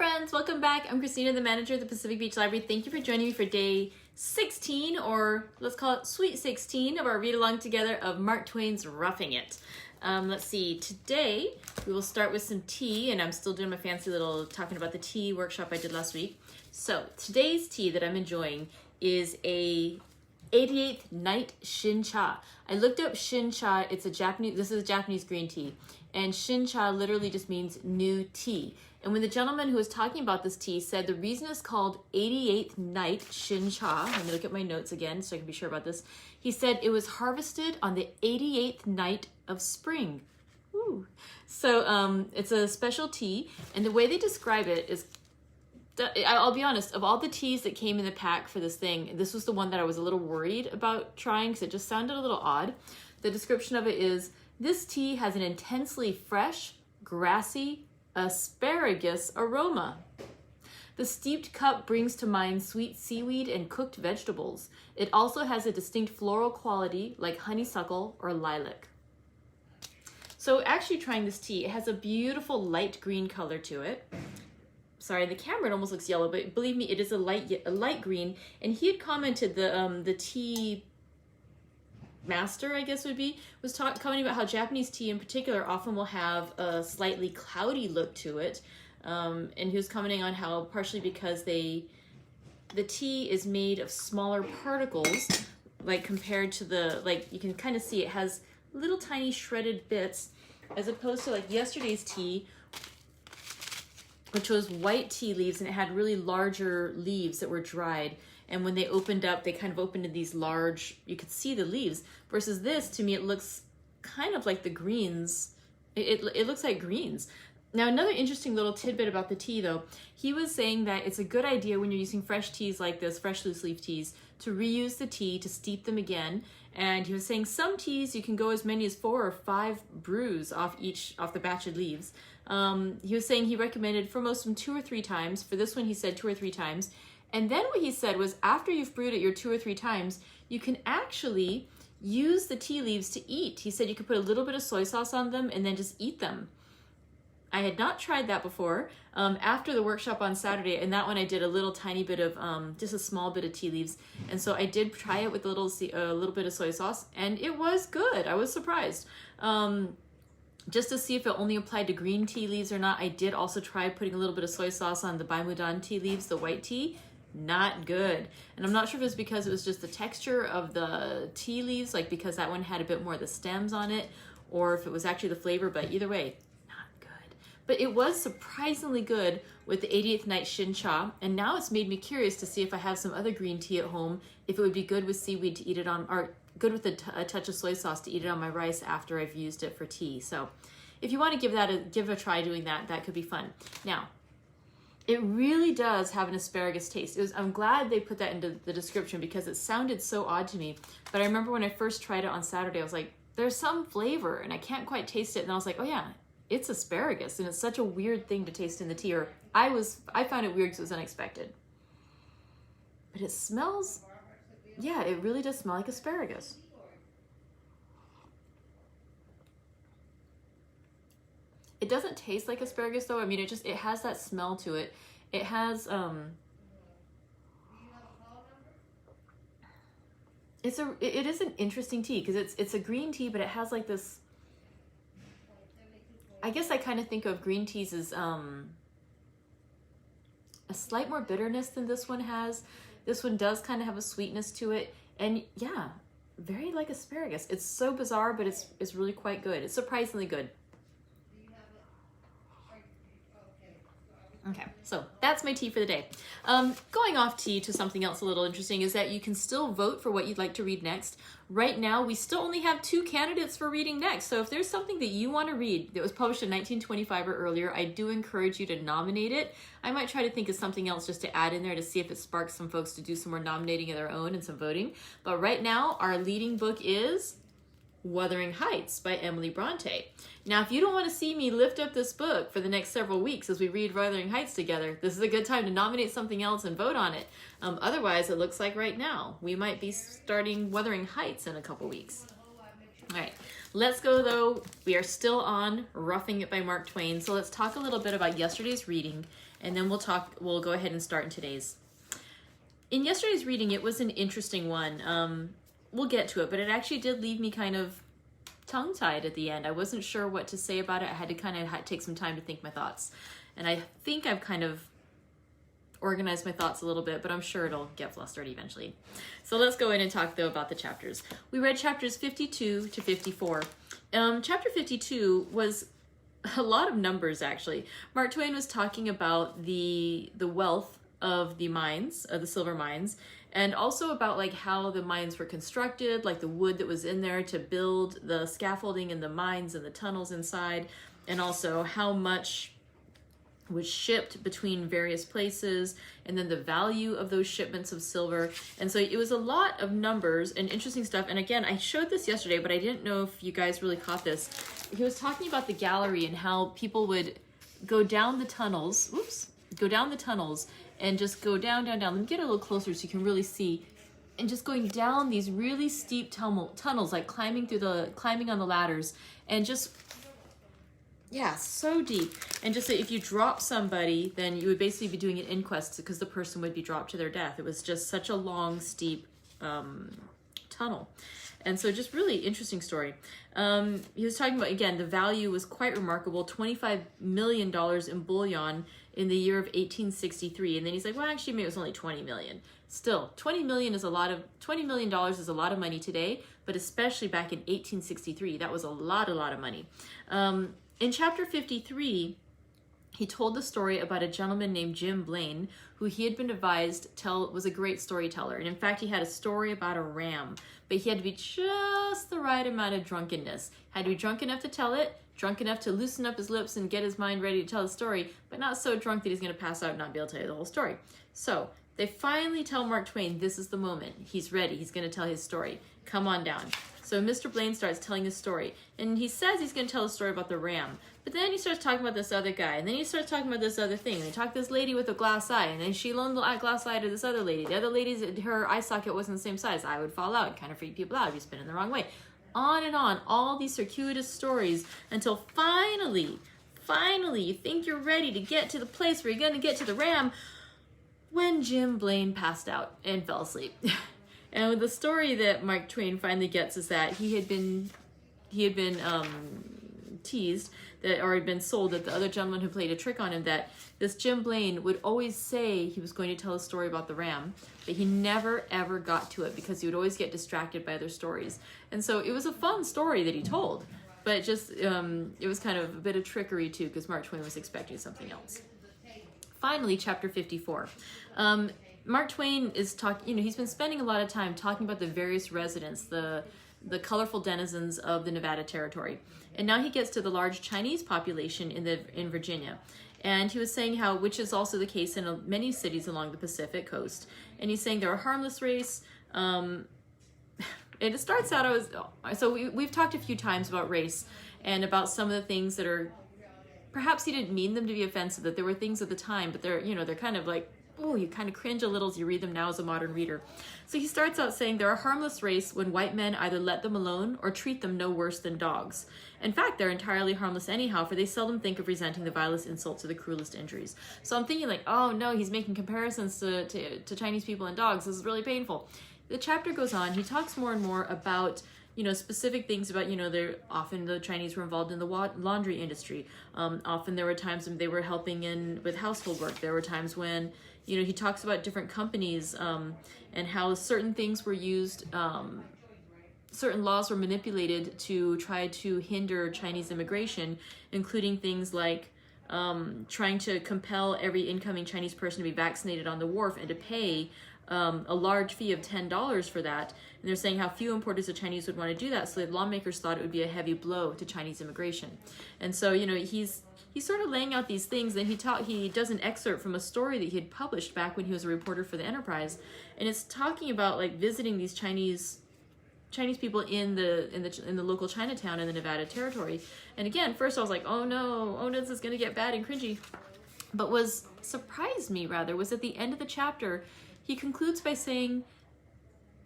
friends, welcome back. I'm Christina, the manager of the Pacific Beach Library. Thank you for joining me for day 16, or let's call it sweet 16 of our read along together of Mark Twain's Roughing It. Let's see, today we will start with some tea, and I'm still doing my fancy little talking about the tea workshop I did last week. So today's tea that I'm enjoying is a 88th night shin cha. I looked up shin cha. This is a Japanese green tea, and shin cha literally just means new tea. And when the gentleman who was talking about this tea said the reason it's called 88th night shin cha, let me look at my notes again so I can be sure about this. He said it was harvested on the 88th night of spring. Ooh. So it's a special tea, and the way they describe it is, I'll be honest, of all the teas that came in the pack for this thing, this was the one that I was a little worried about trying because it just sounded a little odd. The description of it is, this tea has an intensely fresh, grassy, asparagus aroma. The steeped cup brings to mind sweet seaweed and cooked vegetables. It also has a distinct floral quality like honeysuckle or lilac. So actually trying this tea, it has a beautiful light green color to it. Sorry, the camera it almost looks yellow, but believe me, it is a light green. And he had commented the tea master, I guess would be, was commenting about how Japanese tea in particular often will have a slightly cloudy look to it. And he was commenting on how partially because the tea is made of smaller particles, like compared to you can kind of see it has little tiny shredded bits, as opposed to like yesterday's tea, which was white tea leaves, and it had really larger leaves that were dried. And when they opened up, they kind of opened in these large, you could see the leaves, versus this, to me, it looks kind of like the greens. It looks like greens. Now, another interesting little tidbit about the tea, though, he was saying that it's a good idea when you're using fresh teas like this, fresh loose leaf teas, to reuse the tea, to steep them again. And he was saying some teas, you can go as many as 4 or 5 brews off the batch of leaves. He was saying he recommended for most of them 2 or 3 times. For this one, he said 2 or 3 times. And then what he said was after you've brewed it your 2 or 3 times, you can actually use the tea leaves to eat. He said you could put a little bit of soy sauce on them and then just eat them. I had not tried that before. After the workshop on Saturday, and that one I did a little tiny bit of, just a small bit of tea leaves. And so I did try it with a little bit of soy sauce, and it was good. I was surprised. Just to see if it only applied to green tea leaves or not, I did also try putting a little bit of soy sauce on the Baimudan tea leaves, the white tea. Not good. And I'm not sure if it's because it was just the texture of the tea leaves, like because that one had a bit more of the stems on it, or if it was actually the flavor, but either way, not good. But it was surprisingly good with the 88th night shin cha, and now it's made me curious to see if I have some other green tea at home, if it would be good with seaweed to eat it on, or good with a touch of soy sauce to eat it on my rice after I've used it for tea. So if you want to give a try doing that, that could be fun. Now, it really does have an asparagus taste. I'm glad they put that into the description because it sounded so odd to me. But I remember when I first tried it on Saturday, I was like, there's some flavor and I can't quite taste it. And I was like, oh yeah, it's asparagus. And it's such a weird thing to taste in the tea. Or I found it weird because it was unexpected. But it smells, yeah, it really does smell like asparagus. It doesn't taste like asparagus though. I mean, it has that smell to it. It has, it is an interesting tea because it's a green tea, but it has like this, I guess I kind of think of green teas as a slight more bitterness than this one has. This one does kind of have a sweetness to it. And yeah, very like asparagus. It's so bizarre, but it's really quite good. It's surprisingly good. Okay, so that's my tea for the day. Going off tea to something else a little interesting is that you can still vote for what you'd like to read next. Right now, we still only have 2 candidates for reading next. So if there's something that you want to read that was published in 1925 or earlier, I do encourage you to nominate it. I might try to think of something else just to add in there to see if it sparks some folks to do some more nominating of their own and some voting. But right now, our leading book is Wuthering Heights by Emily Bronte. Now, if you don't want to see me lift up this book for the next several weeks as we read Wuthering Heights together, this is a good time to nominate something else and vote on it. Otherwise, it looks like right now we might be starting Wuthering Heights in a couple weeks. All right, Let's go though. We are still on Roughing It by Mark Twain. So let's talk a little bit about yesterday's reading, and then we'll go ahead and start in today's. In yesterday's reading, it was an interesting one. We'll get to it, but it actually did leave me kind of tongue-tied at the end. I wasn't sure what to say about it. I had to kind of take some time to think my thoughts. And I think I've kind of organized my thoughts a little bit, but I'm sure it'll get flustered eventually. So let's go in and talk though about the chapters. We read chapters 52 to 54. Chapter 52 was a lot of numbers actually. Mark Twain was talking about the wealth of the mines, of the silver mines, and also about like how the mines were constructed, like the wood that was in there to build the scaffolding and the mines and the tunnels inside, and also how much was shipped between various places, and then the value of those shipments of silver. And so it was a lot of numbers and interesting stuff. And again, I showed this yesterday, but I didn't know if you guys really caught this. He was talking about the gallery and how people would go down the tunnels, go down the tunnels and just go down. Let me get a little closer so you can really see. And just going down these really steep tunnels, like climbing on the ladders, and just, yeah, so deep. And just if you drop somebody, then you would basically be doing an inquest because the person would be dropped to their death. It was just such a long, steep tunnel. And so just really interesting story. He was talking about, again, the value was quite remarkable, $25 million in bullion in the year of 1863. And then he's like, well, actually, maybe it was only 20 million. Still, $20 million is a lot of money today, but especially back in 1863, that was a lot of money. In chapter 53, he told the story about a gentleman named Jim Blaine, who he had been advised was a great storyteller. And in fact, he had a story about a ram, but he had to be just the right amount of drunkenness. Had to be drunk enough to tell it, drunk enough to loosen up his lips and get his mind ready to tell the story, but not so drunk that he's going to pass out and not be able to tell you the whole story. So they finally tell Mark Twain, this is the moment. He's ready. He's going to tell his story. Come on down. So Mr. Blaine starts telling his story, and he says he's going to tell a story about the ram, but then he starts talking about this other guy, and then he starts talking about this other thing, and they talk to this lady with a glass eye, and then she loaned the glass eye to this other lady. The other lady's, her eye socket wasn't the same size. Eye would fall out, kind of freak people out if you spin in the wrong way. On and on, all these circuitous stories, until finally, you think you're ready to get to the place where you're going to get to the ram, when Jim Blaine passed out and fell asleep. And the story that Mark Twain finally gets is that he had been teased that, or had been sold, that the other gentleman who played a trick on him, that this Jim Blaine would always say he was going to tell a story about the ram, but he never ever got to it because he would always get distracted by other stories. And so it was a fun story that he told, but just it was kind of a bit of trickery too, because Mark Twain was expecting something else. Finally, chapter 54. Mark Twain is talking, he's been spending a lot of time talking about the various residents, the colorful denizens of the Nevada territory. And now he gets to the large Chinese population in Virginia. And he was saying how, which is also the case in many cities along the Pacific coast. And he's saying they're a harmless race. And it starts out, we've talked a few times about race and about some of the things that are, perhaps he didn't mean them to be offensive, that there were things at the time, but they're kind of like, oh, you kind of cringe a little as you read them now as a modern reader. So he starts out saying they're a harmless race when white men either let them alone or treat them no worse than dogs. In fact, they're entirely harmless anyhow, for they seldom think of resenting the vilest insults or the cruelest injuries. So I'm thinking like, oh no, he's making comparisons to Chinese people and dogs. This is really painful. The chapter goes on. He talks more and more about specific things about, often the Chinese were involved in the laundry industry. Often there were times when they were helping with household work. There were times when, he talks about different companies and how certain things were used, certain laws were manipulated to try to hinder Chinese immigration, including things like trying to compel every incoming Chinese person to be vaccinated on the wharf and to pay a large fee of $10 for that. And they're saying how few importers of Chinese would want to do that, so the lawmakers thought it would be a heavy blow to Chinese immigration. And so, he's sort of laying out these things. Then he does an excerpt from a story that he had published back when he was a reporter for the Enterprise, and it's talking about like visiting these Chinese people in the local Chinatown in the Nevada territory. And again, first I was like, oh no, this is gonna get bad and cringy. But surprised me rather was at the end of the chapter, he concludes by saying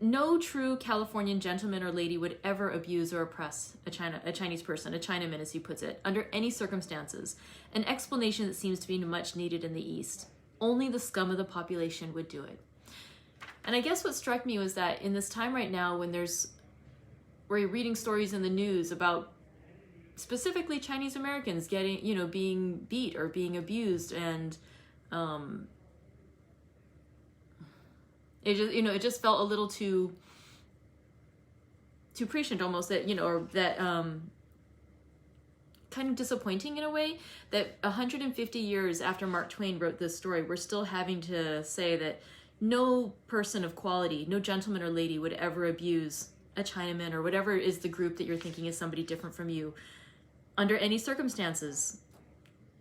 no true Californian gentleman or lady would ever abuse or oppress a Chinese person, a Chinaman as he puts it, under any circumstances, an explanation that seems to be much needed in the East. Only the scum of the population would do it. And I guess what struck me was that in this time right now when we're reading stories in the news about specifically Chinese Americans getting, being beat or being abused, and it just felt a little too prescient almost, that, or that kind of disappointing in a way, that 150 years after Mark Twain wrote this story, we're still having to say that no person of quality, no gentleman or lady would ever abuse a Chinaman or whatever is the group that you're thinking is somebody different from you under any circumstances.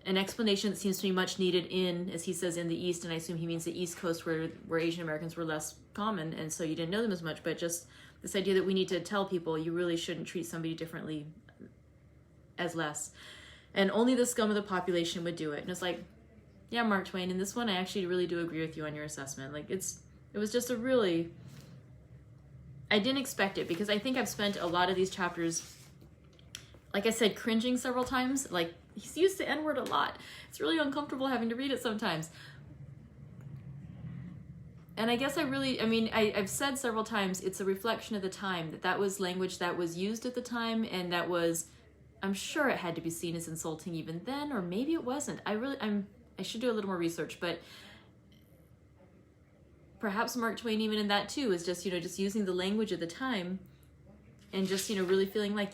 An explanation that seems to be much needed in, as he says, in the East, and I assume he means the East Coast where Asian Americans were less common, and so you didn't know them as much, but just this idea that we need to tell people you really shouldn't treat somebody differently as less. And only the scum of the population would do it. And it's like, yeah, Mark Twain, in this one, I actually really do agree with you on your assessment. Like, it was just a really, I didn't expect it, because I think I've spent a lot of these chapters, like I said, cringing several times. Like, he's used the N-word a lot. It's really uncomfortable having to read it sometimes. And I guess I've said several times, it's a reflection of the time, that was language that was used at the time, and that was, I'm sure it had to be seen as insulting even then, or maybe it wasn't. I should do a little more research, but perhaps Mark Twain, even in that too, is just using the language of the time, and just, really feeling like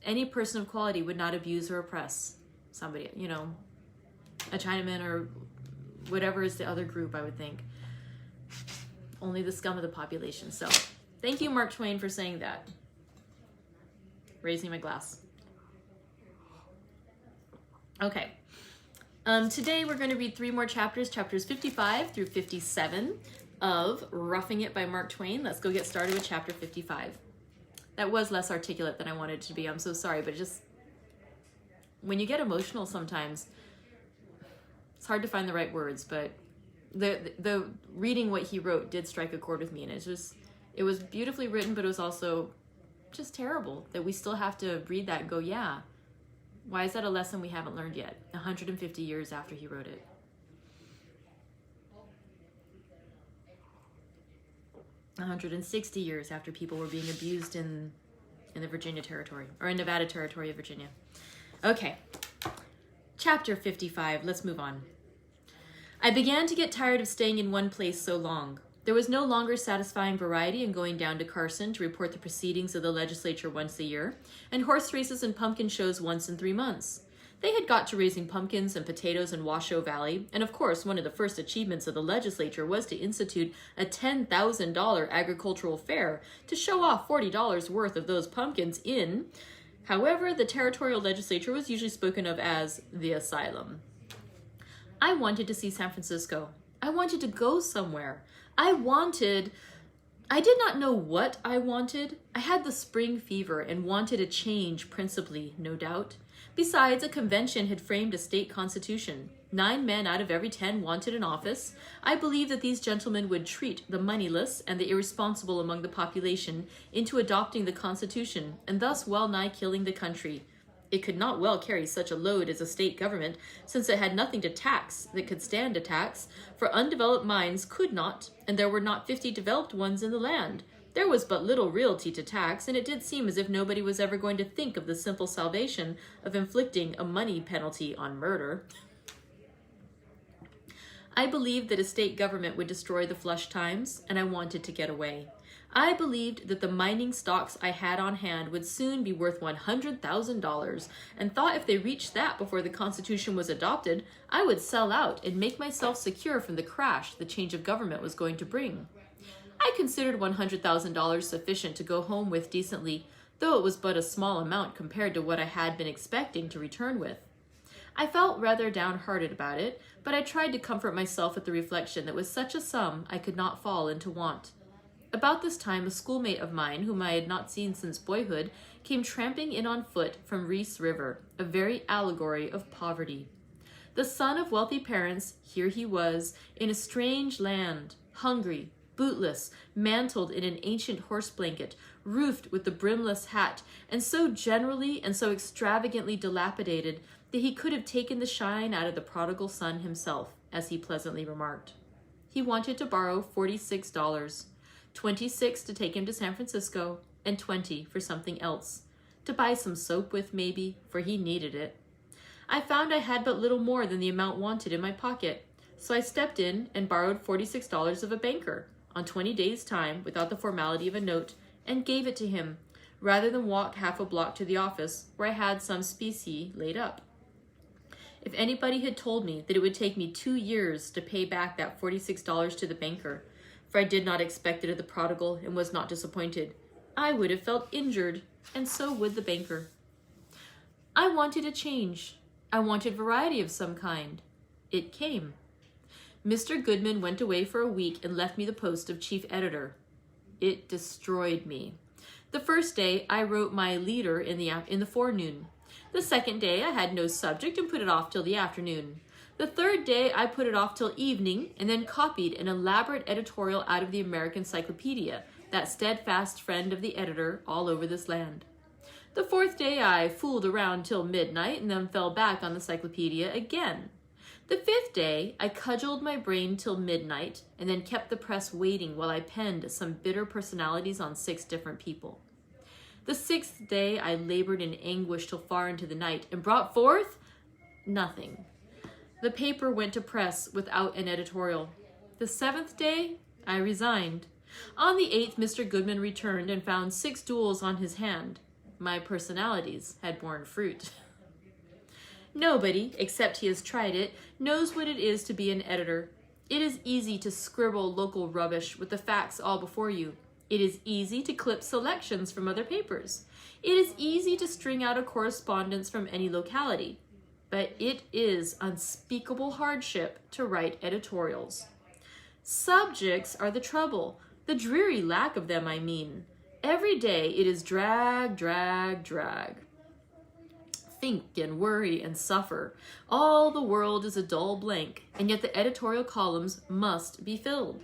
any person of quality would not abuse or oppress somebody, a Chinaman or whatever is the other group, I would think. Only the scum of the population. So thank you, Mark Twain, for saying that. Raising my glass. Okay. Today we're going to read 3 more chapters 55 through 57 of Roughing It by Mark Twain. Let's go get started with chapter 55. That was less articulate than I wanted it to be. I'm so sorry, but just when you get emotional sometimes, it's hard to find the right words, but the reading what he wrote did strike a chord with me, and it was beautifully written, but it was also just terrible that we still have to read that and go, yeah, why is that a lesson we haven't learned yet, 150 years after he wrote it? "160 years after people were being abused in the Virginia territory, or in Nevada territory of Virginia." Okay, chapter 55, let's move on. I began to get tired of staying in one place so long. There was no longer satisfying variety in going down to Carson to report the proceedings of the legislature once a year, and horse races and pumpkin shows once in 3 months. They had got to raising pumpkins and potatoes in Washoe Valley, and of course one of the first achievements of the legislature was to institute a $10,000 agricultural fair to show off $40 worth of those pumpkins in. However, the territorial legislature was usually spoken of as the asylum. I wanted to see San Francisco. I wanted to go somewhere. I did not know what I wanted. I had the spring fever and wanted a change principally, no doubt. Besides, a convention had framed a state constitution. 9 men out of every 10 wanted an office. I believed that these gentlemen would treat the moneyless and the irresponsible among the population into adopting the constitution, and thus well nigh killing the country. It could not well carry such a load as a state government, since it had nothing to tax that could stand a tax, for undeveloped minds could not, and there were not 50 developed ones in the land. There was but little realty to tax, and it did seem as if nobody was ever going to think of the simple salvation of inflicting a money penalty on murder. I believed that a state government would destroy the flush times, and I wanted to get away. I believed that the mining stocks I had on hand would soon be worth $100,000, and thought if they reached that before the Constitution was adopted, I would sell out and make myself secure from the crash the change of government was going to bring. I considered $100,000 sufficient to go home with decently, though it was but a small amount compared to what I had been expecting to return with. I felt rather downhearted about it, but I tried to comfort myself with the reflection that with such a sum I could not fall into want. About this time, a schoolmate of mine, whom I had not seen since boyhood, came tramping in on foot from Reese River, a very allegory of poverty. The son of wealthy parents, here he was, in a strange land, hungry, bootless, mantled in an ancient horse blanket, roofed with the brimless hat, and so generally and so extravagantly dilapidated that he could have taken the shine out of the prodigal son himself, as he pleasantly remarked. He wanted to borrow $46, 26 to take him to San Francisco, and 20 for something else, to buy some soap with maybe, for he needed it. I found I had but little more than the amount wanted in my pocket, so I stepped in and borrowed $46 of a banker on 20 days' time without the formality of a note, and gave it to him, rather than walk half a block to the office where I had some specie laid up. If anybody had told me that it would take me 2 years to pay back that $46 to the banker, for I did not expect it of the prodigal and was not disappointed, I would have felt injured, and so would the banker. I wanted a change. I wanted variety of some kind. It came. Mr. Goodman went away for a week and left me the post of chief editor. It destroyed me. The first day, I wrote my leader in the forenoon. The second day, I had no subject and put it off till the afternoon. The third day, I put it off till evening and then copied an elaborate editorial out of the American Encyclopedia, that steadfast friend of the editor all over this land. The fourth day, I fooled around till midnight and then fell back on the encyclopedia again. The fifth day, I cudgeled my brain till midnight and then kept the press waiting while I penned some bitter personalities on 6 different people. The sixth day, I labored in anguish till far into the night and brought forth nothing. The paper went to press without an editorial. The 7th day, I resigned. On the 8th, Mr. Goodman returned and found 6 duels on his hand. My personalities had borne fruit. Nobody, except he has tried it, knows what it is to be an editor. It is easy to scribble local rubbish with the facts all before you. It is easy to clip selections from other papers. It is easy to string out a correspondence from any locality. But it is unspeakable hardship to write editorials. Subjects are the trouble, the dreary lack of them, I mean. Every day it is drag, drag, drag. Think and worry and suffer. All the world is a dull blank, and yet the editorial columns must be filled.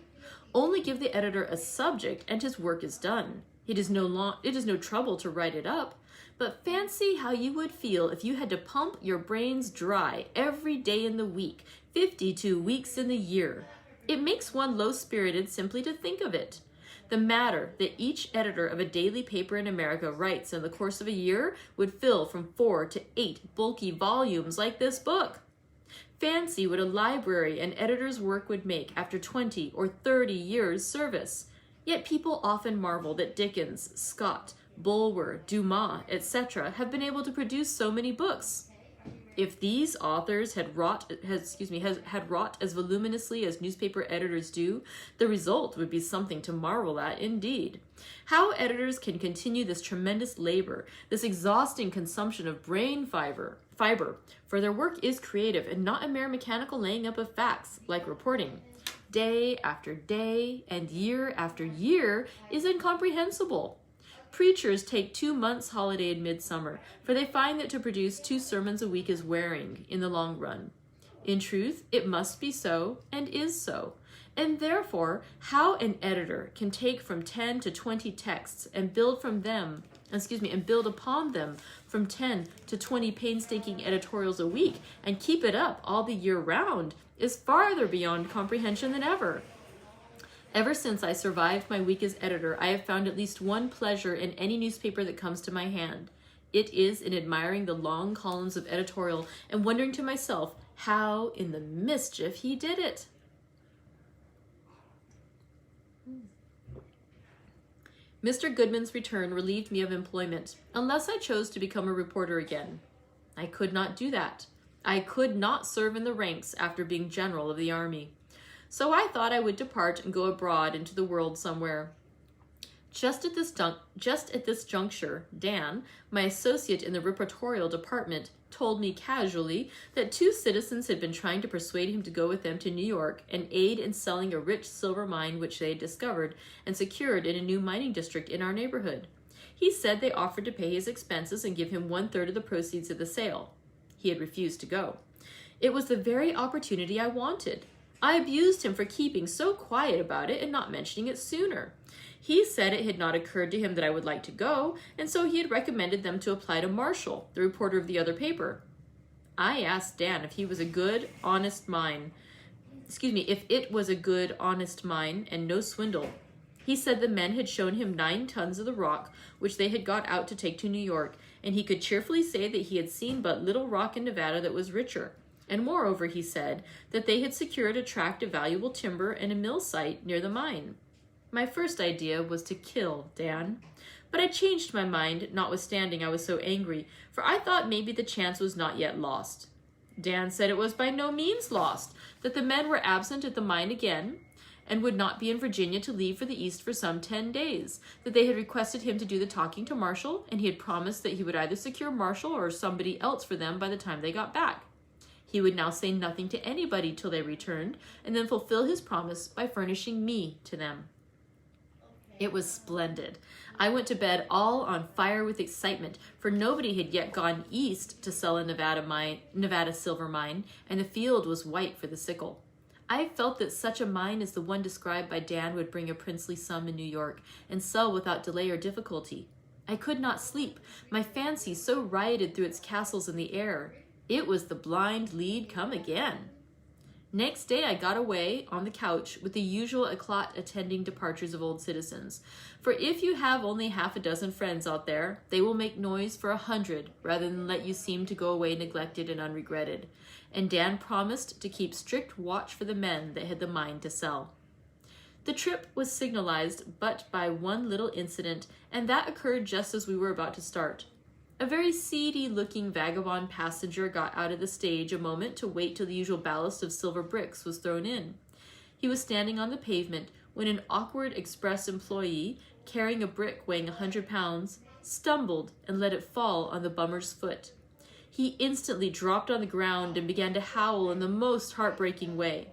Only give the editor a subject and his work is done. It is no trouble to write it up, but fancy how you would feel if you had to pump your brains dry every day in the week, 52 weeks in the year. It makes one low-spirited simply to think of it. The matter that each editor of a daily paper in America writes in the course of a year would fill from 4 to 8 bulky volumes like this book. Fancy what a library an editor's work would make after 20 or 30 years' service. Yet people often marvel that Dickens, Scott, Bulwer, Dumas, etc. have been able to produce so many books. If these authors had wrought as voluminously as newspaper editors do, the result would be something to marvel at indeed. How editors can continue this tremendous labor, this exhausting consumption of brain fiber, for their work is creative and not a mere mechanical laying up of facts, like reporting. Day after day and year after year is incomprehensible. Preachers take 2 months' holiday in midsummer, for they find that to produce 2 sermons a week is wearing in the long run. In truth, it must be so, and is so. And therefore, how an editor can take from 10 to 20 texts and build upon them from 10 to 20 painstaking editorials a week and keep it up all the year round is farther beyond comprehension than ever. Ever since I survived my week as editor, I have found at least one pleasure in any newspaper that comes to my hand. It is in admiring the long columns of editorial and wondering to myself how in the mischief he did it. Mr. Goodman's return relieved me of employment, unless I chose to become a reporter again. I could not do that. I could not serve in the ranks after being general of the army. So I thought I would depart and go abroad into the world somewhere. Just at this juncture, Dan, my associate in the reportorial department, told me casually that 2 citizens had been trying to persuade him to go with them to New York and aid in selling a rich silver mine which they had discovered and secured in a new mining district in our neighborhood. He said they offered to pay his expenses and give him 1/3 of the proceeds of the sale. He had refused to go. It was the very opportunity I wanted. I abused him for keeping so quiet about it and not mentioning it sooner. He said it had not occurred to him that I would like to go, and so he had recommended them to apply to Marshall, the reporter of the other paper. I asked Dan if he was a good, honest mine. If it was a good, honest mine and no swindle. He said the men had shown him 9 tons of the rock, which they had got out to take to New York, and he could cheerfully say that he had seen but little rock in Nevada that was richer. And moreover, he said that they had secured a tract of valuable timber and a mill site near the mine. My first idea was to kill Dan. But I changed my mind, notwithstanding I was so angry, for I thought maybe the chance was not yet lost. Dan said it was by no means lost, that the men were absent at the mine again, and would not be in Virginia to leave for the East for some 10 days, that they had requested him to do the talking to Marshall, and he had promised that he would either secure Marshall or somebody else for them by the time they got back. He would now say nothing to anybody till they returned, and then fulfill his promise by furnishing me to them. It was splendid. I went to bed all on fire with excitement, for nobody had yet gone east to sell a Nevada silver mine, and the field was white for the sickle. I felt that such a mine as the one described by Dan would bring a princely sum in New York, and sell without delay or difficulty. I could not sleep, my fancy so rioted through its castles in the air. It was the blind lead come again. Next day I got away on the couch with the usual eclat attending departures of old citizens. For if you have only half a dozen friends out there, they will make noise for 100 rather than let you seem to go away neglected and unregretted. And Dan promised to keep strict watch for the men that had the mine to sell. The trip was signalized but by one little incident, and that occurred just as we were about to start. A very seedy-looking vagabond passenger got out of the stage a moment to wait till the usual ballast of silver bricks was thrown in. He was standing on the pavement when an awkward express employee, carrying a brick weighing 100 pounds, stumbled and let it fall on the bummer's foot. He instantly dropped on the ground and began to howl in the most heartbreaking way.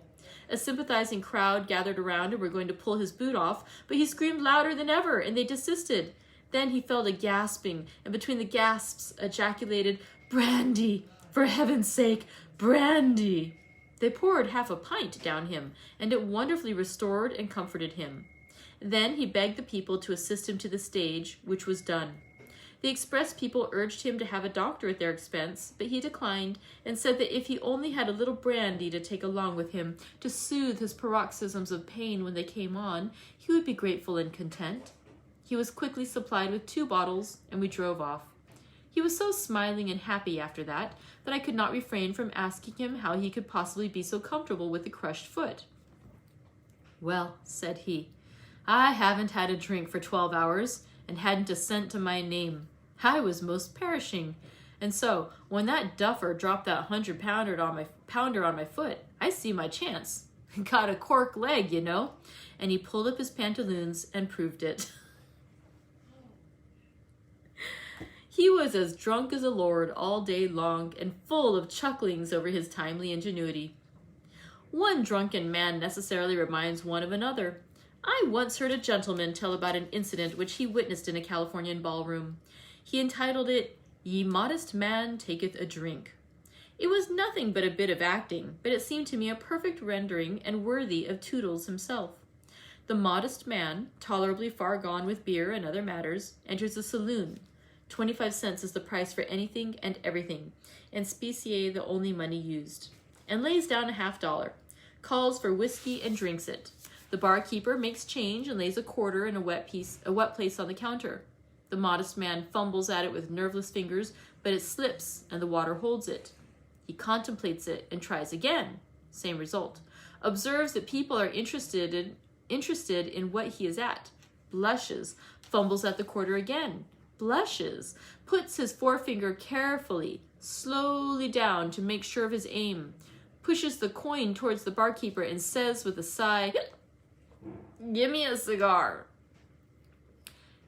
A sympathizing crowd gathered around and were going to pull his boot off, but he screamed louder than ever, and they desisted. Then he fell to gasping, and between the gasps ejaculated, "Brandy! For heaven's sake, brandy!" They poured half a pint down him, and it wonderfully restored and comforted him. Then he begged the people to assist him to the stage, which was done. The express people urged him to have a doctor at their expense, but he declined, and said that if he only had a little brandy to take along with him to soothe his paroxysms of pain when they came on, he would be grateful and content. He was quickly supplied with 2 bottles, and we drove off. He was so smiling and happy after that I could not refrain from asking him how he could possibly be so comfortable with the crushed foot. "Well," said he, "I haven't had a drink for 12 hours, and hadn't a cent to my name. I was most perishing, and so when that duffer dropped that 100-pounder on my foot, I see my chance. Got a cork leg, you know." And he pulled up his pantaloons and proved it. He was as drunk as a lord all day long, and full of chucklings over his timely ingenuity. One drunken man necessarily reminds one of another. I once heard a gentleman tell about an incident which he witnessed in a Californian ballroom. He entitled it, "Ye Modest Man Taketh a Drink." It was nothing but a bit of acting, but it seemed to me a perfect rendering and worthy of Toodles himself. The modest man, tolerably far gone with beer and other matters, enters a saloon. 25 cents is the price for anything and everything, and specie the only money used, and lays down a $50, calls for whiskey and drinks it. The barkeeper makes change and lays a quarter in a wet place on the counter. The modest man fumbles at it with nerveless fingers, but it slips and the water holds it. He contemplates it and tries again. Same result. Observes that people are interested in what he is at. Blushes. Fumbles at the quarter again. Blushes. Puts his forefinger carefully, slowly down to make sure of his aim. Pushes the coin towards the barkeeper and says with a sigh, "Give me a cigar."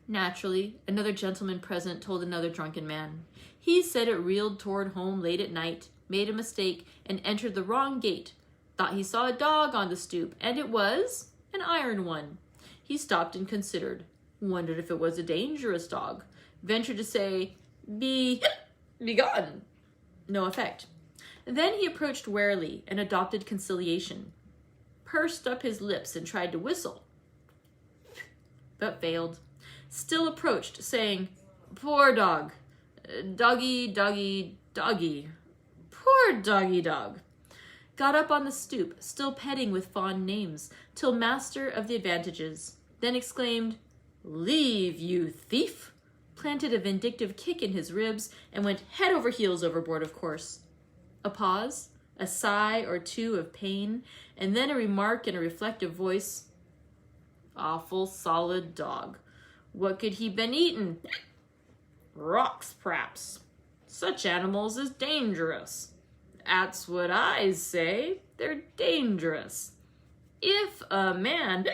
Naturally, another gentleman present told another drunken man. He said it reeled toward home late at night, made a mistake, and entered the wrong gate. Thought he saw a dog on the stoop, and it was an iron one. He stopped and considered. Wondered if it was a dangerous dog. Ventured to say, Be gone." No effect. Then he approached warily and adopted conciliation. pursed up his lips and tried to whistle, but failed. Still approached, saying, "Poor dog. Doggy, doggy, doggy. Poor doggy dog." Got up on the stoop, still petting with fond names, till master of the advantages. Then exclaimed, "Leave, you thief!" Planted a vindictive kick in his ribs, and went head over heels overboard, of course. A pause, a sigh or two of pain, and then a remark in a reflective voice. "Awful solid dog. What could he been eatin'? Rocks, p'raps. Such animals is dangerous. That's what I say. They're dangerous. If a man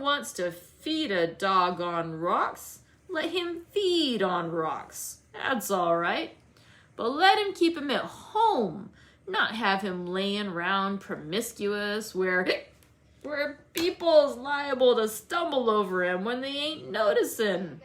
wants to feed a dog on rocks, let him feed on rocks. That's all right. But let him keep him at home, not have him laying around promiscuous where people's liable to stumble over him when they ain't noticing."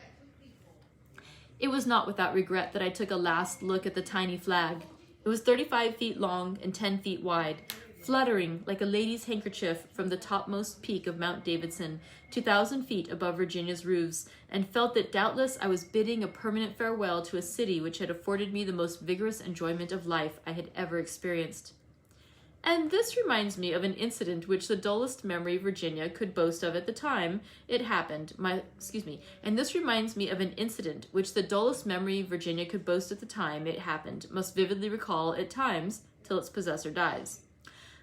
It was not without regret that I took a last look at the tiny flag. It was 35 feet long and 10 feet wide, fluttering like a lady's handkerchief from the topmost peak of Mount Davidson, 2,000 feet above Virginia's roofs, and felt that doubtless I was bidding a permanent farewell to a city which had afforded me the most vigorous enjoyment of life I had ever experienced. And this reminds me of an incident which the dullest memory Virginia could boast of at the time it happened. And this reminds me of an incident which the dullest memory Virginia could boast at the time it happened, must vividly recall at times till its possessor dies.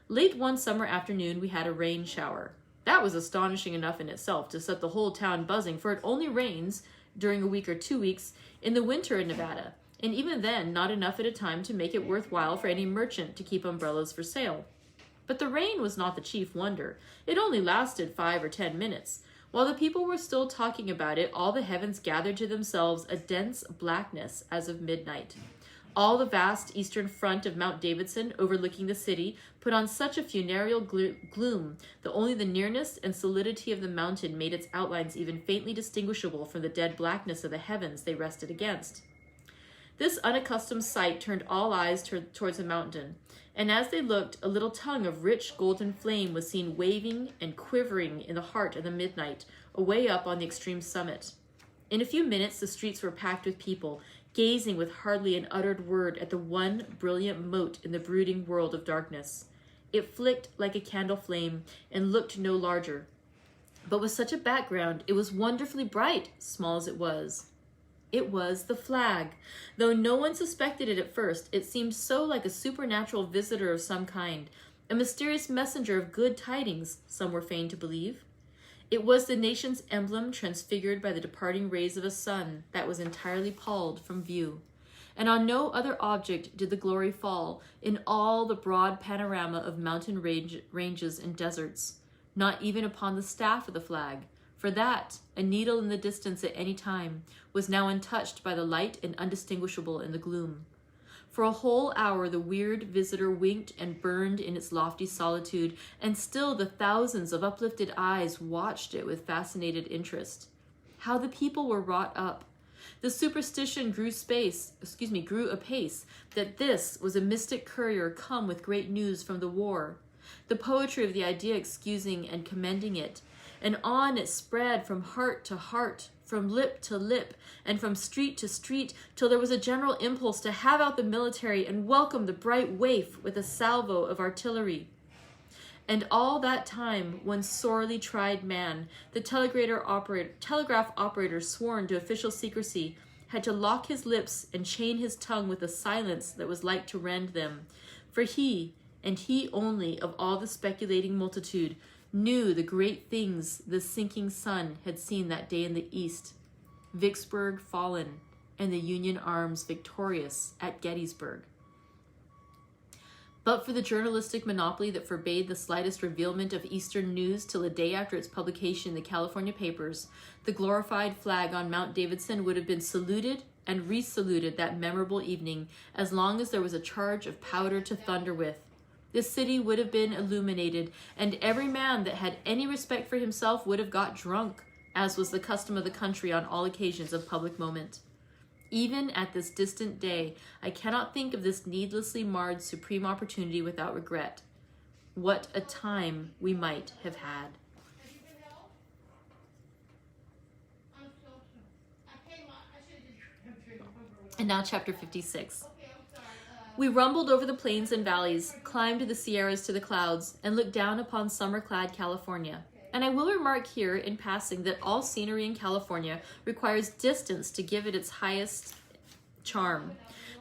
Late one summer afternoon, we had a rain shower. That was astonishing enough in itself to set the whole town buzzing, for it only rains during a week or 2 weeks in the winter in Nevada, and even then not enough at a time to make it worthwhile for any merchant to keep umbrellas for sale. But the rain was not the chief wonder. It only lasted 5 or 10 minutes. While the people were still talking about it, all the heavens gathered to themselves a dense blackness as of midnight. All the vast eastern front of Mount Davidson, overlooking the city, put on such a funereal gloom that only the nearness and solidity of the mountain made its outlines even faintly distinguishable from the dead blackness of the heavens they rested against. This unaccustomed sight turned all eyes towards the mountain, and as they looked, a little tongue of rich golden flame was seen waving and quivering in the heart of the midnight, away up on the extreme summit. In a few minutes, the streets were packed with people, gazing with hardly an uttered word at the one brilliant mote in the brooding world of darkness. It flicked like a candle flame and looked no larger. But with such a background, it was wonderfully bright, small as it was. It was the flag. Though no one suspected it at first, it seemed so like a supernatural visitor of some kind, a mysterious messenger of good tidings, some were fain to believe. It was the nation's emblem transfigured by the departing rays of a sun that was entirely palled from view. And on no other object did the glory fall in all the broad panorama of mountain ranges and deserts, not even upon the staff of the flag, for that, a needle in the distance at any time, was now untouched by the light and undistinguishable in the gloom. For a whole hour the weird visitor winked and burned in its lofty solitude, and still the thousands of uplifted eyes watched it with fascinated interest. How the people were wrought up! The superstition grew apace that this was a mystic courier come with great news from the war. The poetry of the idea excusing and commending it, and on it spread from heart to heart, from lip to lip, and from street to street, till there was a general impulse to have out the military and welcome the bright waif with a salvo of artillery. And all that time, one sorely tried man, the telegraph operator sworn to official secrecy, had to lock his lips and chain his tongue with a silence that was like to rend them. For he, and he only, of all the speculating multitude, knew the great things the sinking sun had seen that day in the east, Vicksburg fallen, and the Union arms victorious at Gettysburg. But for the journalistic monopoly that forbade the slightest revealment of Eastern news till a day after its publication in the California papers, the glorified flag on Mount Davidson would have been saluted and resaluted that memorable evening as long as there was a charge of powder to thunder with. The city would have been illuminated, and every man that had any respect for himself would have got drunk, as was the custom of the country on all occasions of public moment. Even at this distant day, I cannot think of this needlessly marred supreme opportunity without regret. What a time we might have had. And now chapter 56. We rumbled over the plains and valleys, climbed the Sierras to the clouds, and looked down upon summer-clad California. And I will remark here in passing that all scenery in California requires distance to give it its highest charm.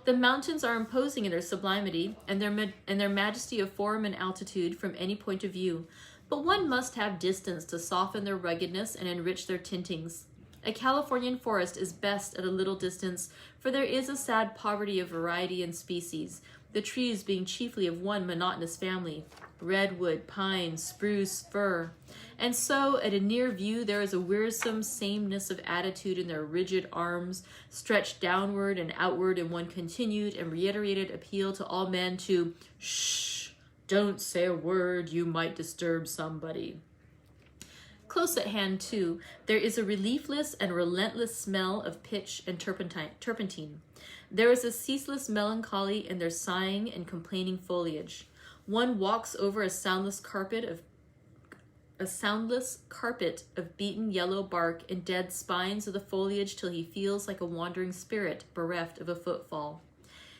The mountains are imposing in their sublimity and their majesty of form and altitude from any point of view, but one must have distance to soften their ruggedness and enrich their tintings. A Californian forest is best at a little distance, for there is a sad poverty of variety and species, the trees being chiefly of one monotonous family, redwood, pine, spruce, fir. And so, at a near view, there is a wearisome sameness of attitude in their rigid arms, stretched downward and outward in one continued and reiterated appeal to all men to, "Shh, don't say a word, you might disturb somebody." Close at hand, too, there is a reliefless and relentless smell of pitch and turpentine. There is a ceaseless melancholy in their sighing and complaining foliage. One walks over a soundless carpet of beaten yellow bark and dead spines of the foliage till he feels like a wandering spirit bereft of a footfall.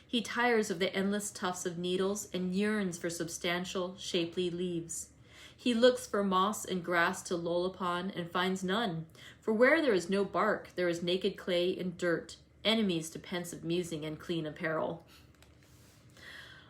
He tires of the endless tufts of needles and yearns for substantial, shapely leaves. He looks for moss and grass to loll upon and finds none, for where there is no bark, there is naked clay and dirt, enemies to pensive musing and clean apparel.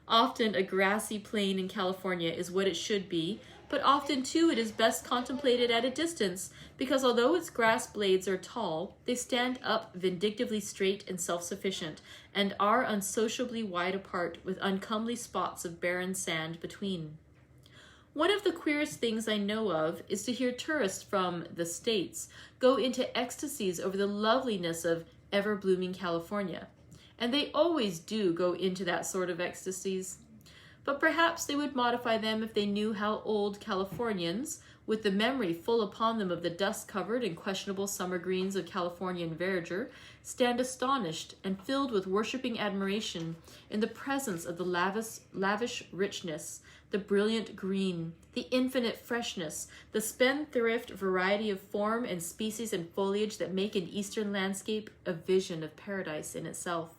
Often a grassy plain in California is what it should be, but often too it is best contemplated at a distance, because although its grass blades are tall, they stand up vindictively straight and self-sufficient, and are unsociably wide apart, with uncomely spots of barren sand between. One of the queerest things I know of is to hear tourists from the States go into ecstasies over the loveliness of ever-blooming California. And they always do go into that sort of ecstasies. But perhaps they would modify them if they knew how old Californians, with the memory full upon them of the dust-covered and questionable summer greens of Californian verdure, stand astonished and filled with worshipping admiration in the presence of the lavish richness, the brilliant green, the infinite freshness, the spendthrift variety of form and species and foliage that make an eastern landscape a vision of paradise in itself.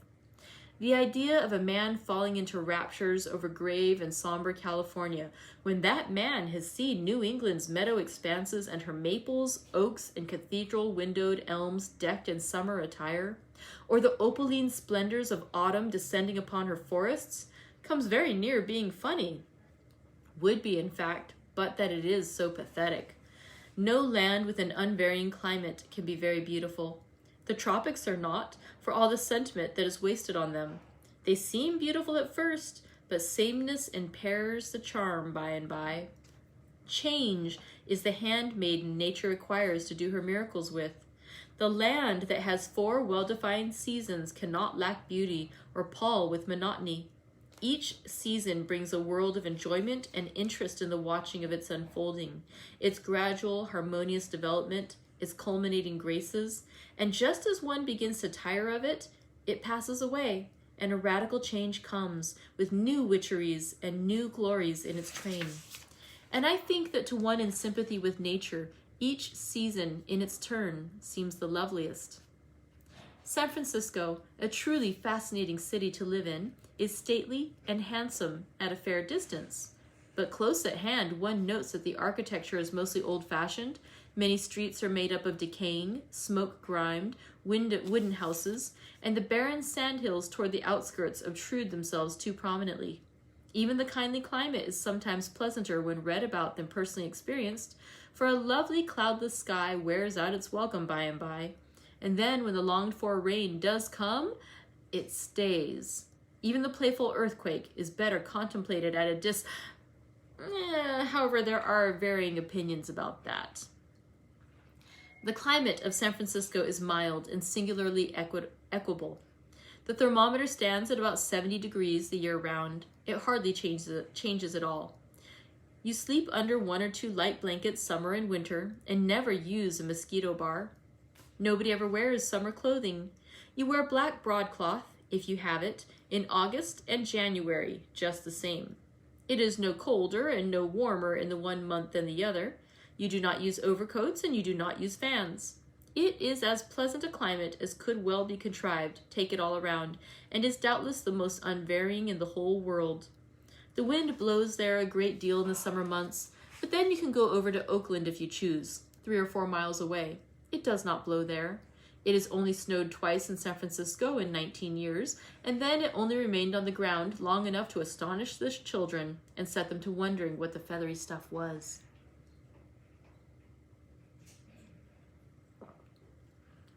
The idea of a man falling into raptures over grave and somber California, when that man has seen New England's meadow expanses and her maples, oaks, and cathedral-windowed elms decked in summer attire, or the opaline splendors of autumn descending upon her forests, comes very near being funny. Would be, in fact, but that it is so pathetic. No land with an unvarying climate can be very beautiful. The tropics are not, for all the sentiment that is wasted on them. They seem beautiful at first, but sameness impairs the charm by and by. Change is the handmaiden nature requires to do her miracles with. The land that has 4 well-defined seasons cannot lack beauty or pall with monotony. Each season brings a world of enjoyment and interest in the watching of its unfolding, its gradual, harmonious development, its culminating graces, and just as one begins to tire of it, it passes away, and a radical change comes, with new witcheries and new glories in its train. And I think that to one in sympathy with nature, each season in its turn seems the loveliest. San Francisco, a truly fascinating city to live in, is stately and handsome at a fair distance. But close at hand, one notes that the architecture is mostly old-fashioned. Many streets are made up of decaying, smoke-grimed, wooden houses, and the barren sandhills toward the outskirts obtrude themselves too prominently. Even the kindly climate is sometimes pleasanter when read about than personally experienced, for a lovely cloudless sky wears out its welcome by and by, and then when the longed-for rain does come, it stays. Even the playful earthquake is better contemplated at a however, there are varying opinions about that. The climate of San Francisco is mild and singularly equable. The thermometer stands at about 70 degrees the year round. It hardly changes at all. You sleep under 1 or 2 light blankets summer and winter, and never use a mosquito bar. Nobody ever wears summer clothing. You wear black broadcloth, if you have it, in August and January, just the same. It is no colder and no warmer in the one month than the other. You do not use overcoats and you do not use fans. It is as pleasant a climate as could well be contrived, take it all around, and is doubtless the most unvarying in the whole world. The wind blows there a great deal in the summer months, but then you can go over to Oakland if you choose, 3 or 4 miles away. It does not blow there. It has only snowed twice in San Francisco in 19 years, and then it only remained on the ground long enough to astonish the children and set them to wondering what the feathery stuff was.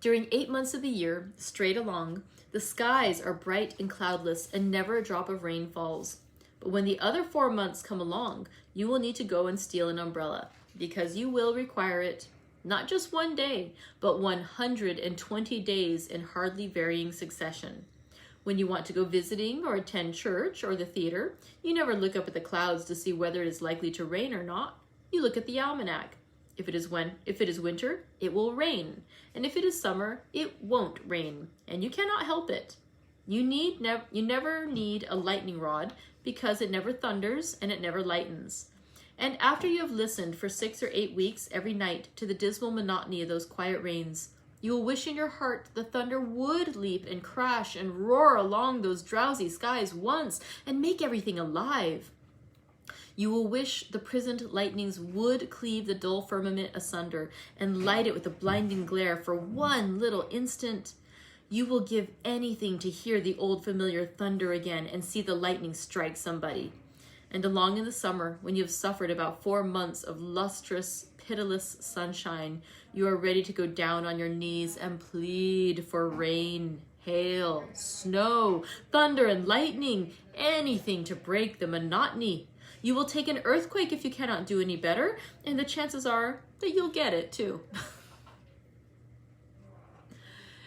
During 8 months of the year, straight along, the skies are bright and cloudless and never a drop of rain falls. But when the other 4 months come along, you will need to go and steal an umbrella, because you will require it. Not just one day, but 120 days in hardly varying succession. When you want to go visiting or attend church or the theater, you never look up at the clouds to see whether it is likely to rain or not. You look at the almanac. If it is winter, it will rain. And if it is summer, it won't rain. And you cannot help it. You never need a lightning rod, because it never thunders and it never lightens. And after you have listened for 6 or 8 weeks every night to the dismal monotony of those quiet rains, you will wish in your heart the thunder would leap and crash and roar along those drowsy skies once and make everything alive. You will wish the prisoned lightnings would cleave the dull firmament asunder and light it with a blinding glare for one little instant. You will give anything to hear the old familiar thunder again and see the lightning strike somebody. And along in the summer, when you have suffered about 4 months of lustrous, pitiless sunshine, you are ready to go down on your knees and plead for rain, hail, snow, thunder, and lightning, anything to break the monotony. You will take an earthquake if you cannot do any better, and the chances are that you'll get it too.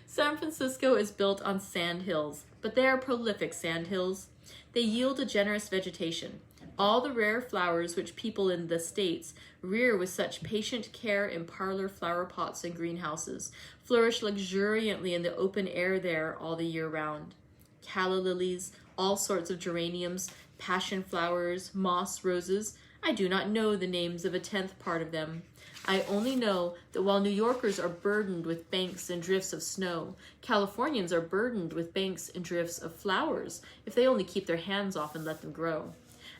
San Francisco is built on sand hills, but they are prolific sand hills. They yield a generous vegetation. All the rare flowers which people in the States rear with such patient care in parlor flower pots and greenhouses flourish luxuriantly in the open air there all the year round. Calla lilies, all sorts of geraniums, passion flowers, moss roses. I do not know the names of a 10th part of them. I only know that while New Yorkers are burdened with banks and drifts of snow, Californians are burdened with banks and drifts of flowers, if they only keep their hands off and let them grow.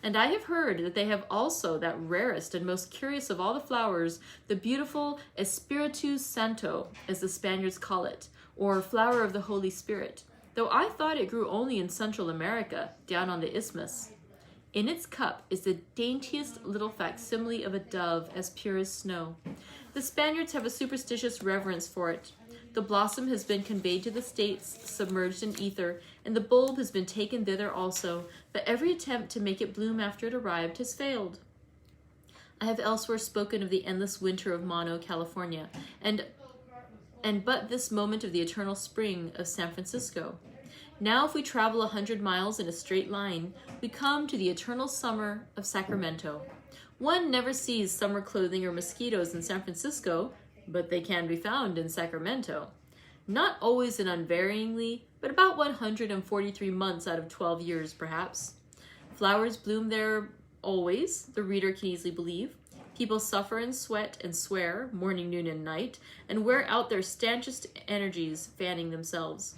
And I have heard that they have also that rarest and most curious of all the flowers, the beautiful Espiritu Santo, as the Spaniards call it, or flower of the Holy Spirit, though I thought it grew only in Central America, down on the isthmus. In its cup is the daintiest little facsimile of a dove, as pure as snow. The Spaniards have a superstitious reverence for it. The blossom has been conveyed to the States, submerged in ether, and the bulb has been taken thither also, but every attempt to make it bloom after it arrived has failed. I have elsewhere spoken of the endless winter of Mono, California, and but this moment of the eternal spring of San Francisco. Now if we travel 100 miles in a straight line, we come to the eternal summer of Sacramento. One never sees summer clothing or mosquitoes in San Francisco, but they can be found in Sacramento. Not always and unvaryingly, but about 143 months out of 12 years, perhaps. Flowers bloom there always, the reader can easily believe. People suffer and sweat and swear, morning, noon, and night, and wear out their stanchest energies fanning themselves.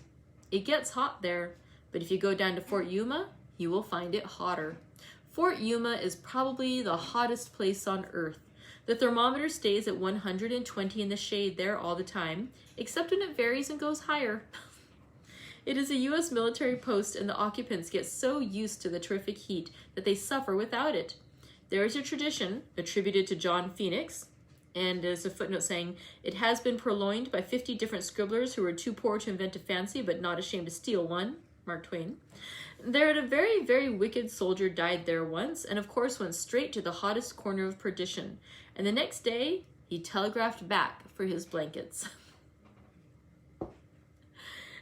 It gets hot there, but if you go down to Fort Yuma, you will find it hotter. Fort Yuma is probably the hottest place on earth. The thermometer stays at 120 in the shade there all the time, except when it varies and goes higher. It is a U.S. military post, and the occupants get so used to the terrific heat that they suffer without it. There is a tradition, attributed to John Phoenix, and there's a footnote saying, it has been purloined by 50 different scribblers who were too poor to invent a fancy but not ashamed to steal one, Mark Twain. There a very, very wicked soldier died there once, and of course went straight to the hottest corner of perdition. And the next day, he telegraphed back for his blankets.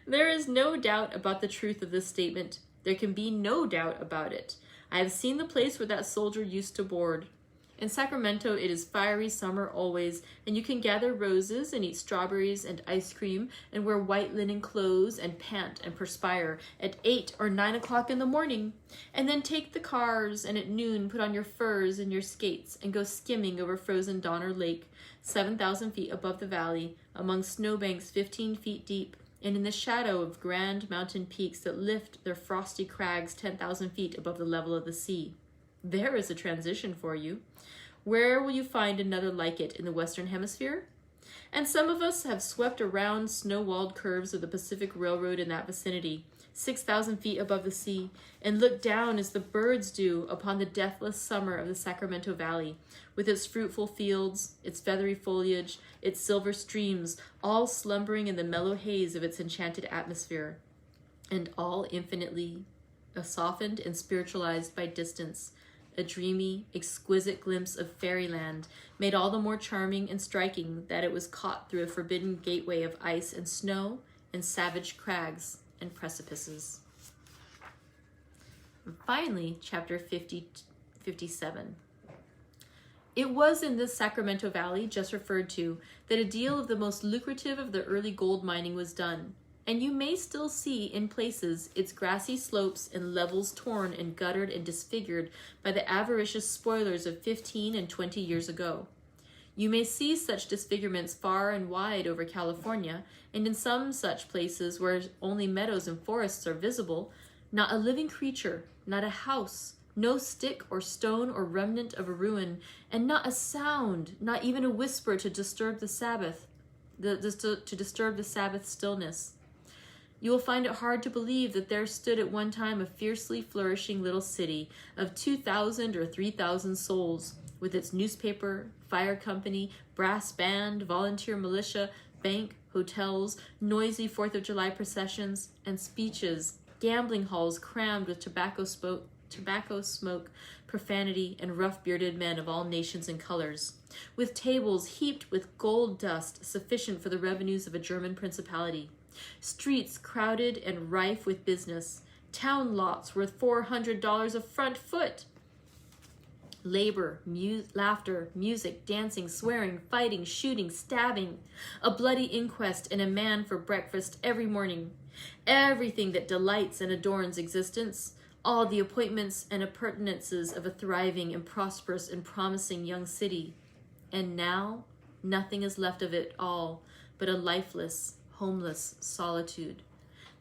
There is no doubt about the truth of this statement. There can be no doubt about it. I have seen the place where that soldier used to board. In Sacramento, it is fiery summer always, and you can gather roses and eat strawberries and ice cream and wear white linen clothes and pant and perspire at 8 or 9 o'clock in the morning, and then take the cars and at noon put on your furs and your skates and go skimming over frozen Donner Lake, 7,000 feet above the valley, among snowbanks 15 feet deep, and in the shadow of grand mountain peaks that lift their frosty crags 10,000 feet above the level of the sea. There is a transition for you. Where will you find another like it in the Western Hemisphere? And some of us have swept around snow-walled curves of the Pacific Railroad in that vicinity, 6,000 feet above the sea, and looked down as the birds do upon the deathless summer of the Sacramento Valley, with its fruitful fields, its feathery foliage, its silver streams, all slumbering in the mellow haze of its enchanted atmosphere, and all infinitely softened and spiritualized by distance, a dreamy, exquisite glimpse of fairyland, made all the more charming and striking that it was caught through a forbidden gateway of ice and snow and savage crags and precipices. And finally, chapter 57. It was in this Sacramento Valley, just referred to, that a deal of the most lucrative of the early gold mining was done, and you may still see in places its grassy slopes and levels torn and guttered and disfigured by the avaricious spoilers of 15 and 20 years ago. You may see such disfigurements far and wide over California, and in some such places where only meadows and forests are visible, not a living creature, not a house, no stick or stone or remnant of a ruin, and not a sound, not even a whisper to disturb the Sabbath, to disturb the Sabbath stillness. You will find it hard to believe that there stood at one time a fiercely flourishing little city of 2,000 or 3,000 souls, with its newspaper, fire company, brass band, volunteer militia, bank, hotels, noisy 4th of July processions, and speeches, gambling halls crammed with tobacco smoke, profanity, and rough-bearded men of all nations and colors, with tables heaped with gold dust sufficient for the revenues of a German principality, streets crowded and rife with business, town lots worth $400 a front foot, labor, laughter, music, dancing, swearing, fighting, shooting, stabbing, a bloody inquest, and a man for breakfast every morning, everything that delights and adorns existence, all the appointments and appurtenances of a thriving and prosperous and promising young city. And now, nothing is left of it all but a lifeless, homeless solitude.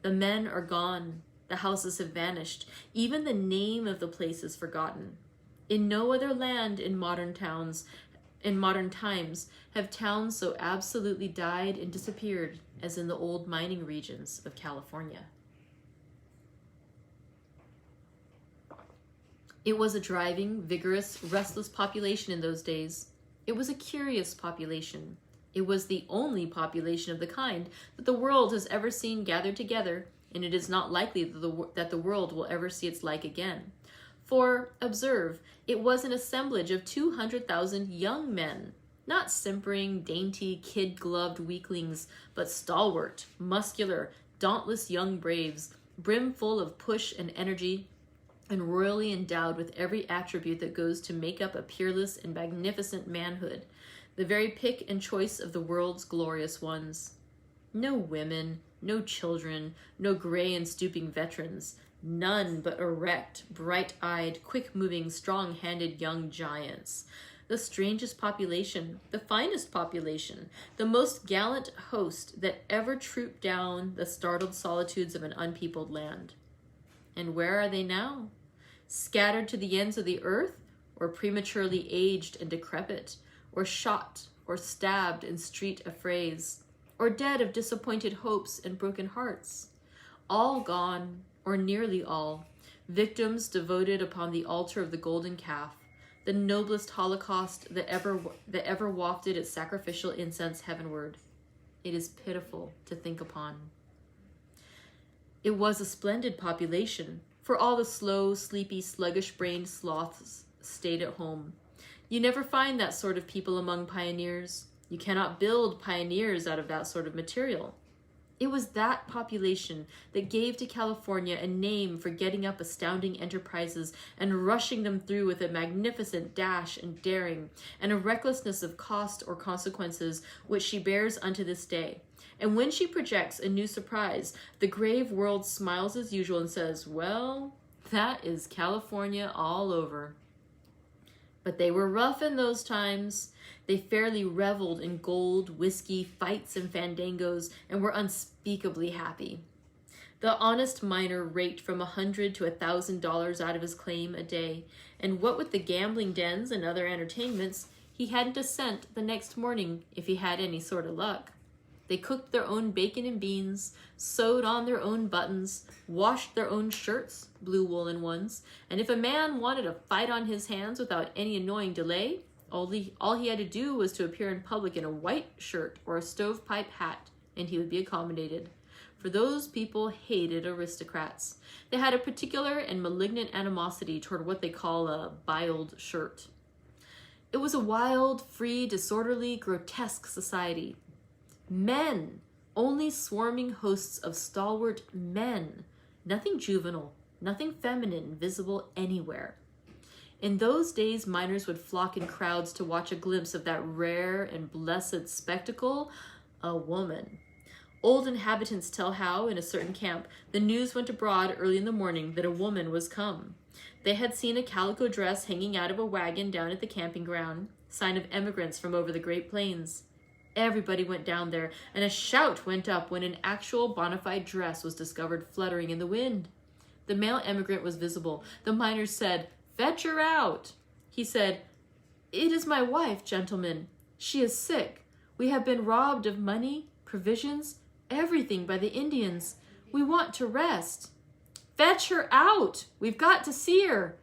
The men are gone. The houses have vanished. Even the name of the place is forgotten. In no other land in modern times have towns so absolutely died and disappeared as in the old mining regions of California. It was a driving, vigorous, restless population in those days. It was a curious population. It was the only population of the kind that the world has ever seen gathered together, and it is not likely that the world will ever see its like again. For, observe, it was an assemblage of 200,000 young men, not simpering, dainty, kid-gloved weaklings, but stalwart, muscular, dauntless young braves, brimful of push and energy, and royally endowed with every attribute that goes to make up a peerless and magnificent manhood, the very pick and choice of the world's glorious ones. No women, no children, no gray and stooping veterans, none but erect, bright-eyed, quick-moving, strong-handed young giants. The strangest population, the finest population, the most gallant host that ever trooped down the startled solitudes of an unpeopled land. And where are they now? Scattered to the ends of the earth, or prematurely aged and decrepit, or shot or stabbed in street affrays, or dead of disappointed hopes and broken hearts? All gone, or nearly all, victims devoted upon the altar of the golden calf, the noblest holocaust that ever wafted its sacrificial incense heavenward. It is pitiful to think upon. It was a splendid population, for all the slow, sleepy, sluggish-brained sloths stayed at home. You never find that sort of people among pioneers. You cannot build pioneers out of that sort of material. It was that population that gave to California a name for getting up astounding enterprises and rushing them through with a magnificent dash and daring, and a recklessness of cost or consequences which she bears unto this day. And when she projects a new surprise, the grave world smiles as usual and says, well, that is California all over. But they were rough in those times. They fairly reveled in gold, whiskey, fights, and fandangos, and were unspeakably happy. The honest miner raked from $100 to $1,000 out of his claim a day, and what with the gambling dens and other entertainments, he hadn't a cent the next morning if he had any sort of luck. They cooked their own bacon and beans, sewed on their own buttons, washed their own shirts, blue woolen ones, and if a man wanted a fight on his hands without any annoying delay, all he had to do was to appear in public in a white shirt or a stovepipe hat, and he would be accommodated. For those people hated aristocrats. They had a particular and malignant animosity toward what they call a biled shirt. It was a wild, free, disorderly, grotesque society. Men, only swarming hosts of stalwart men, nothing juvenile, nothing feminine visible anywhere. In those days, miners would flock in crowds to watch a glimpse of that rare and blessed spectacle, a woman. Old inhabitants tell how, in a certain camp, the news went abroad early in the morning that a woman was come. They had seen a calico dress hanging out of a wagon down at the camping ground, sign of emigrants from over the Great Plains. Everybody went down there, and a shout went up when an actual bona fide dress was discovered fluttering in the wind. The male emigrant was visible. The miners said, "Fetch her out." He said, "It is my wife, gentlemen. She is sick. We have been robbed of money, provisions, everything by the Indians. We want to rest." "Fetch her out. We've got to see her."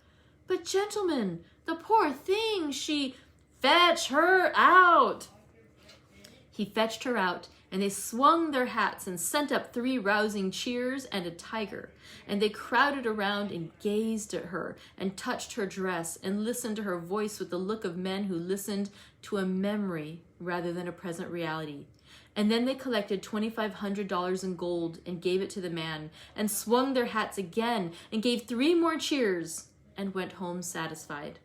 "But gentlemen, the poor thing, she..." "Fetch her out." He fetched her out, and they swung their hats and sent up 3 rousing cheers and a tiger, and they crowded around and gazed at her and touched her dress and listened to her voice with the look of men who listened to a memory rather than a present reality. And then they collected $2,500 in gold and gave it to the man, and swung their hats again and gave 3 more cheers and went home satisfied.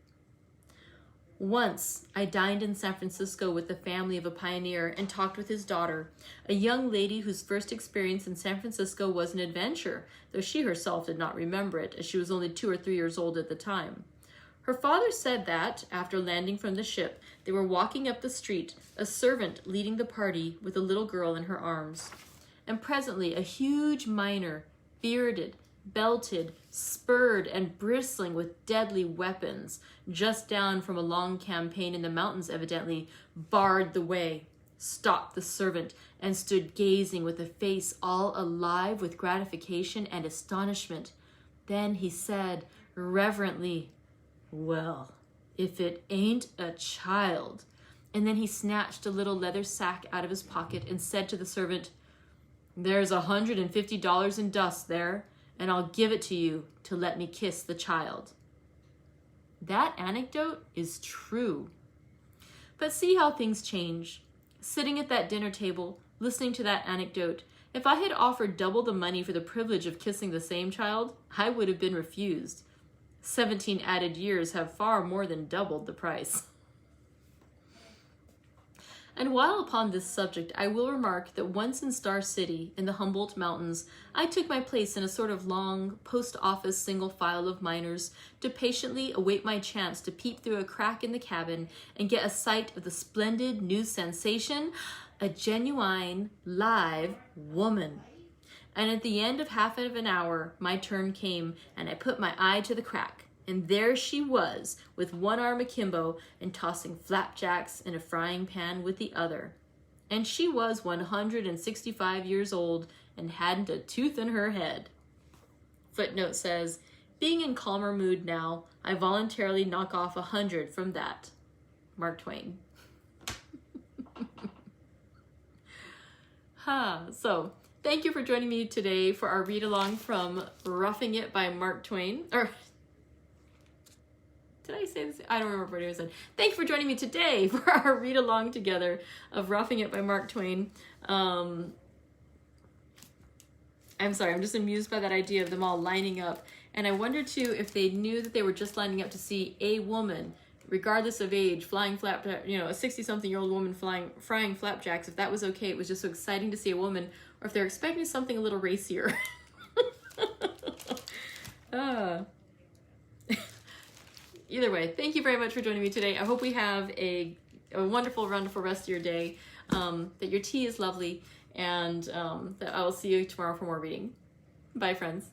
Once, I dined in San Francisco with the family of a pioneer and talked with his daughter, a young lady whose first experience in San Francisco was an adventure, though she herself did not remember it, as she was only 2 or 3 years old at the time. Her father said that, after landing from the ship, they were walking up the street, a servant leading the party with a little girl in her arms. And presently a huge miner, bearded, belted, spurred, and bristling with deadly weapons, just down from a long campaign in the mountains evidently, barred the way, stopped the servant, and stood gazing with a face all alive with gratification and astonishment. Then he said, reverently, "Well, if it ain't a child." And then he snatched a little leather sack out of his pocket and said to the servant, "There's $150 in dust there, and I'll give it to you to let me kiss the child." That anecdote is true. But see how things change. Sitting at that dinner table, listening to that anecdote, if I had offered double the money for the privilege of kissing the same child, I would have been refused. 17 added years have far more than doubled the price. And while upon this subject, I will remark that once in Star City, in the Humboldt Mountains, I took my place in a sort of long post-office single file of miners to patiently await my chance to peep through a crack in the cabin and get a sight of the splendid new sensation, a genuine, live woman. And at the end of half of an hour, my turn came, and I put my eye to the crack. And there she was, with one arm akimbo and tossing flapjacks in a frying pan with the other. And she was 165 years old and hadn't a tooth in her head. Footnote says, being in calmer mood now, I voluntarily knock off 100 from that. Mark Twain. So, thank you for joining me today for our read-along from Roughing It by Mark Twain. Did I say this? I don't remember what I said. Thank you for joining me today for our read-along together of Roughing It by Mark Twain. I'm sorry, I'm just amused by that idea of them all lining up. And I wonder too if they knew that they were just lining up to see a woman, regardless of age, flying flapjack, you know, a 60-something-year-old woman frying flapjacks, if that was okay. It was just so exciting to see a woman, or if they're expecting something a little racier. Either way, thank you very much for joining me today. I hope we have a wonderful, wonderful rest of your day, that your tea is lovely, and that I will see you tomorrow for more reading. Bye, friends.